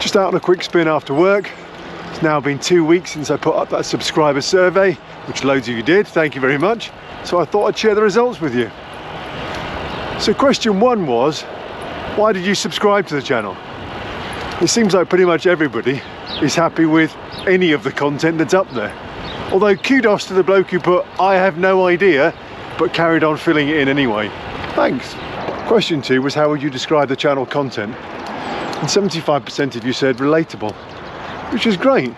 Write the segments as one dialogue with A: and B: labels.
A: Just out on a quick spin after work. It's now been 2 weeks since I put up that subscriber survey, which loads of you did, thank you very much. So I thought I'd share the results with you. So question 1 was, why did you subscribe to the channel? It seems like pretty much everybody is happy with any of the content that's up there. Although kudos to the bloke who put, I have no idea, but carried on filling it in anyway. Thanks. Question 2 was, how would you describe the channel content? And 75% of you said relatable, which is great,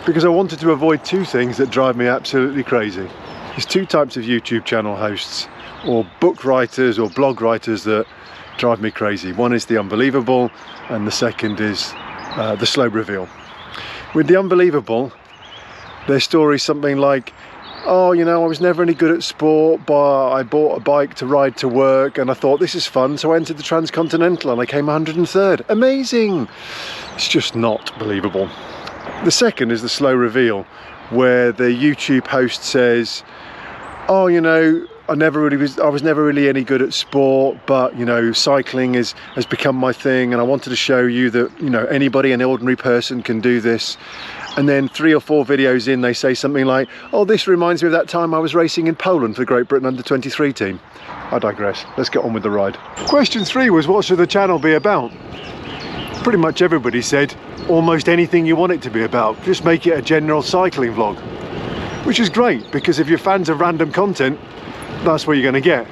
A: because I wanted to avoid 2 things that drive me absolutely crazy. There's 2 types of YouTube channel hosts, or book writers or blog writers that drive me crazy. One is the unbelievable, and the second is the slow reveal. With the unbelievable, their story's something like, oh, you know, I was never any good at sport, but I bought a bike to ride to work and I thought this is fun, so I entered the Transcontinental and I came 103rd. Amazing! It's just not believable. The second is the slow reveal, where the YouTube host says, oh, you know, I was never really any good at sport, but you know, cycling has become my thing, and I wanted to show you that, you know, anybody, an ordinary person, can do this. And then 3 or 4 videos in, they say something like, oh, this reminds me of that time I was racing in Poland for Great Britain under-23 team. I digress. Let's get on with the ride. Question 3 was, what should the channel be about? Pretty much everybody said almost anything you want it to be about. Just make it a general cycling vlog, which is great, because if you're fans of random content, that's what you're going to get.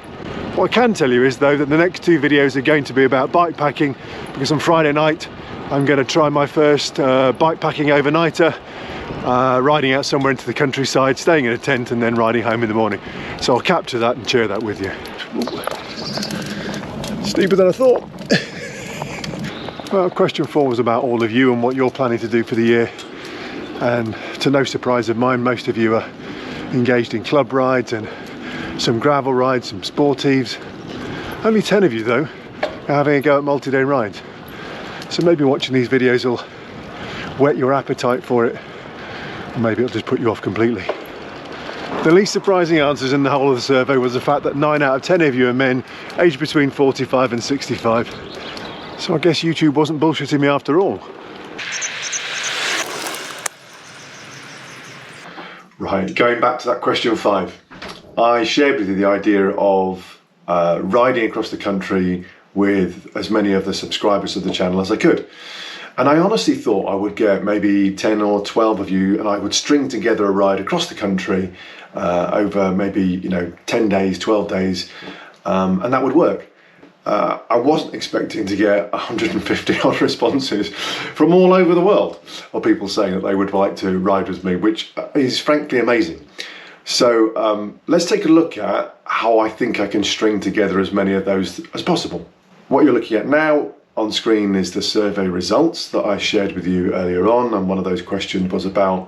A: What I can tell you is, though, that the next 2 videos are going to be about bike packing, because on Friday night I'm going to try my first bike packing overnighter, riding out somewhere into the countryside, staying in a tent and then riding home in the morning. So I'll capture that and share that with you. Ooh. Steeper than I thought. Well, question 4 was about all of you and what you're planning to do for the year. And to no surprise of mine, most of you are engaged in club rides and some gravel rides, some sportives. Only 10 of you, though, are having a go at multi-day rides. So maybe watching these videos will whet your appetite for it, or maybe it'll just put you off completely. The least surprising answers in the whole of the survey was the fact that 9 out of 10 of you are men aged between 45 and 65. So I guess YouTube wasn't bullshitting me after all. Right, going back to that question 5. I shared with you the idea of riding across the country with as many of the subscribers of the channel as I could. And I honestly thought I would get maybe 10 or 12 of you, and I would string together a ride across the country over maybe, you know, 10 days, 12 days, and that would work. I wasn't expecting to get 150 odd responses from all over the world of people saying that they would like to ride with me, which is frankly amazing. So let's take a look at how I think I can string together as many of those as possible. What you're looking at now on screen is the survey results that I shared with you earlier on, and one of those questions was about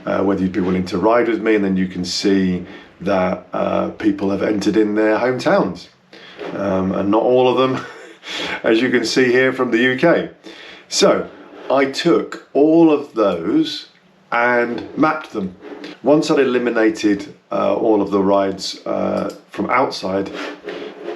A: whether you'd be willing to ride with me, and then you can see that people have entered in their hometowns, and not all of them, as you can see here, from the UK. So I took all of those and mapped them. Once I'd eliminated all of the rides from outside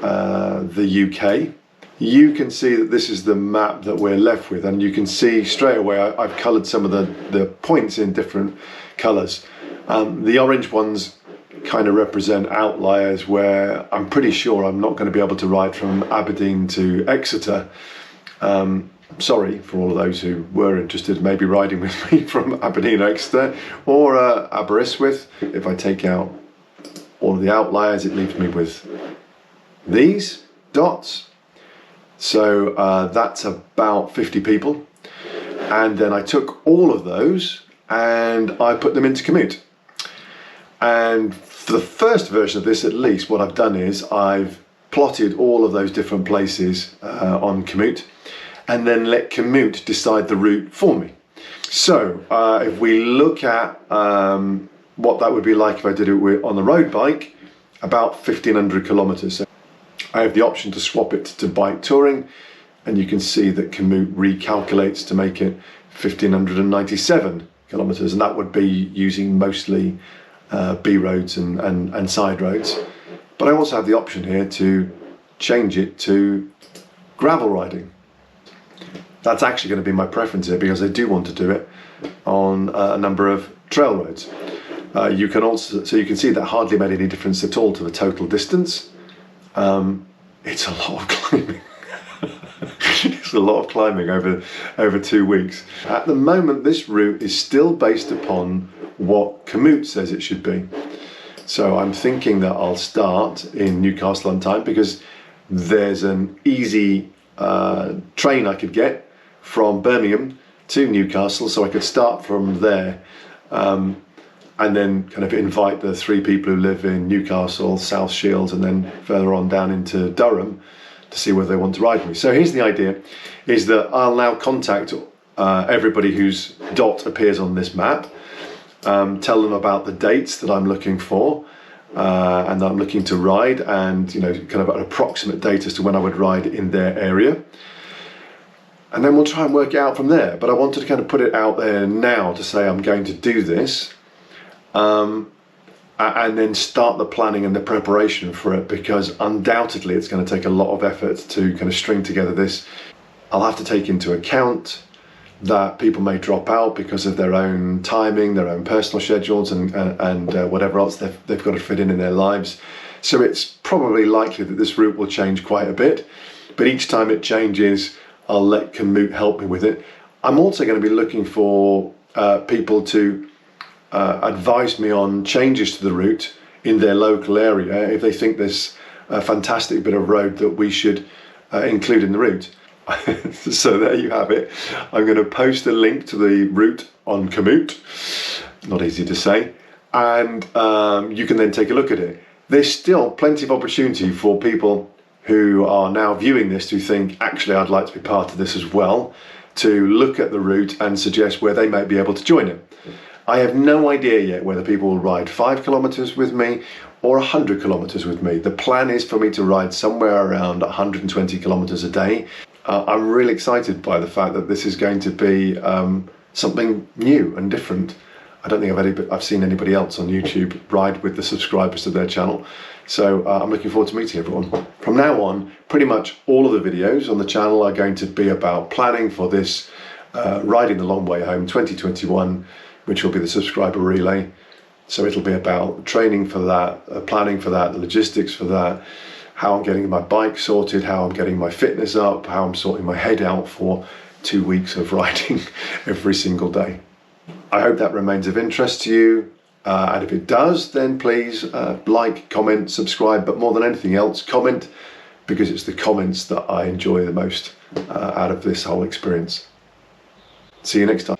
A: the UK, you can see that this is the map that we're left with, and you can see straight away I've coloured some of the points in different colours. The orange ones kind of represent outliers where I'm pretty sure I'm not going to be able to ride from Aberdeen to Exeter. Sorry for all of those who were interested in maybe riding with me from Aberdeen or Exeter, or Aberystwyth. If I take out all of the outliers, it leaves me with these dots. So that's about 50 people. And then I took all of those and I put them into Commute. And for the first version of this, at least, what I've done is I've plotted all of those different places on Commute, and then let Commute decide the route for me. So if we look at what that would be like if I did it on the road bike, about 1,500 kilometers. So I have the option to swap it to bike touring, and you can see that Commute recalculates to make it 1,597 kilometers, and that would be using mostly B roads and side roads. But I also have the option here to change it to gravel riding. That's actually going to be my preference here, because I do want to do it on a number of trail roads. You can see that hardly made any difference at all to the total distance. It's a lot of climbing. It's a lot of climbing over 2 weeks. At the moment, this route is still based upon what Komoot says it should be. So I'm thinking that I'll start in Newcastle on Tyne, because there's an easy train I could get from Birmingham to Newcastle, so I could start from there and then kind of invite the 3 people who live in Newcastle, South Shields, and then further on down into Durham to see whether they want to ride with me. So here's the idea, is that I'll now contact everybody whose dot appears on this map, tell them about the dates that I'm looking for and that I'm looking to ride, and kind of an approximate date as to when I would ride in their area. And then we'll try and work it out from there. But I wanted to kind of put it out there now to say I'm going to do this, and then start the planning and the preparation for it, because undoubtedly it's going to take a lot of effort to kind of string together this. I'll have to take into account that people may drop out because of their own timing, their own personal schedules, and whatever else they've got to fit in their lives. So it's probably likely that this route will change quite a bit, but each time it changes, I'll let Komoot help me with it. I'm also going to be looking for people to advise me on changes to the route in their local area if they think there's a fantastic bit of road that we should include in the route. So there you have it. I'm going to post a link to the route on Komoot, not easy to say, and you can then take a look at it. There's still plenty of opportunity for people who are now viewing this to think, actually I'd like to be part of this as well, to look at the route and suggest where they might be able to join it. I have no idea yet whether people will ride 5 kilometers with me or 100 kilometers with me. The plan is for me to ride somewhere around 120 kilometers a day. I'm really excited by the fact that this is going to be something new and different. I don't think I've seen anybody else on YouTube ride with the subscribers to their channel. So I'm looking forward to meeting everyone. From now on, pretty much all of the videos on the channel are going to be about planning for this Riding the Long Way Home 2021, which will be the subscriber relay. So it'll be about training for that, planning for that, the logistics for that, how I'm getting my bike sorted, how I'm getting my fitness up, how I'm sorting my head out for 2 weeks of riding every single day. I hope that remains of interest to you, and if it does, then please like, comment, subscribe, but more than anything else, comment, because it's the comments that I enjoy the most out of this whole experience. See you next time.